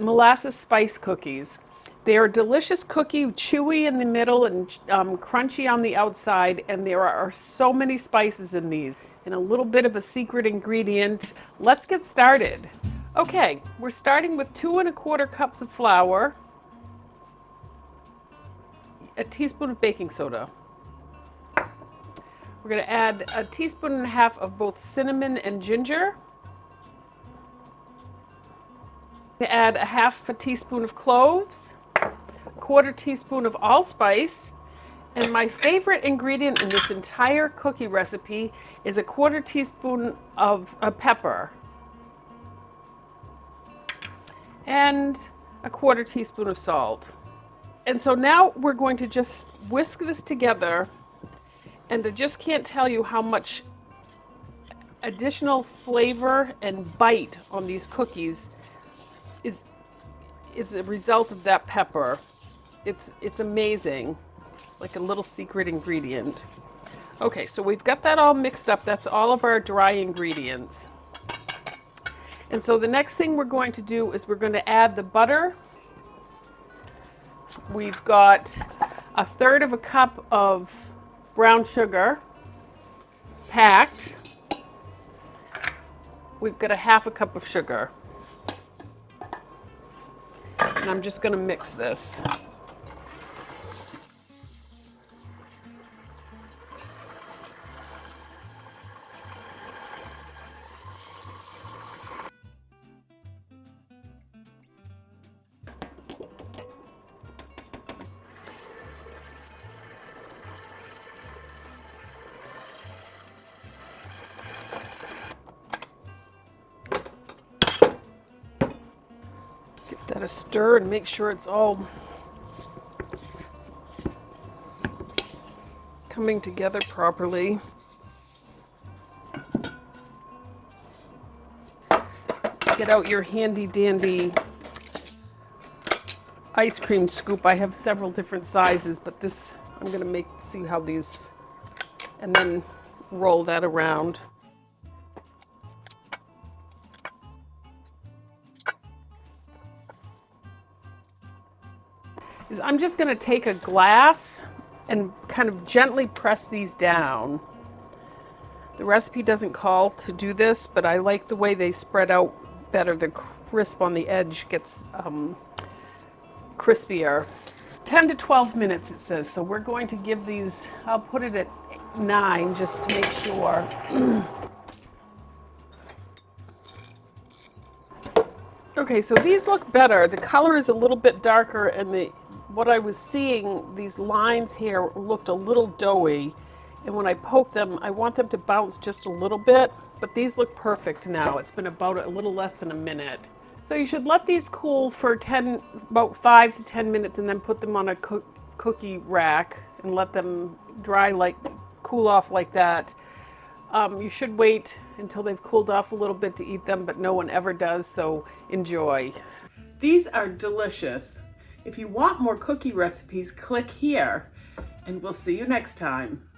Molasses spice cookies. They are a delicious cookie, chewy in the middle and crunchy on the outside, and there are so many spices in these and a little bit of a secret ingredient. Let's get started. Okay, we're starting with 2¼ cups of flour, a teaspoon of baking soda. We're going to add 1.5 teaspoons of both cinnamon and ginger. Add 1/2 teaspoon of cloves, 1/4 teaspoon of allspice, and my favorite ingredient in this entire cookie recipe is 1/4 teaspoon of pepper and 1/4 teaspoon of salt. And so now we're going to just whisk this together, and I just can't tell you how much additional flavor and bite on these cookies is a result of that pepper. It's amazing. It's like a little secret ingredient. Okay, so we've got that all mixed up. That's all of our dry ingredients. And so the next thing we're going to do is we're going to add the butter. We've got 1/3 cup of brown sugar packed. We've got 1/2 cup of sugar. And I'm just going to mix this. Give that a stir and make sure it's all coming together properly. Get out your handy dandy ice cream scoop. I have several different sizes, but this I'm going to see how these, and then roll that around. I'm just going to take a glass and kind of gently press these down. The recipe doesn't call to do this, but I like the way they spread out better. The crisp on the edge gets crispier. 10 to 12 minutes it says, so we're going to give these, I'll put it at 9 just to make sure. Okay, so these look better. The color is a little bit darker, and what I was seeing, these lines here looked a little doughy, and when I poke them, I want them to bounce just a little bit, but these look perfect now. It's been about a little less than a minute. So you should let these cool for about 5 to 10 minutes, and then put them on a cookie rack and let them dry, cool off like that. You should wait until they've cooled off a little bit to eat them, but no one ever does, so enjoy. These are delicious. If you want more cookie recipes, click here, and we'll see you next time.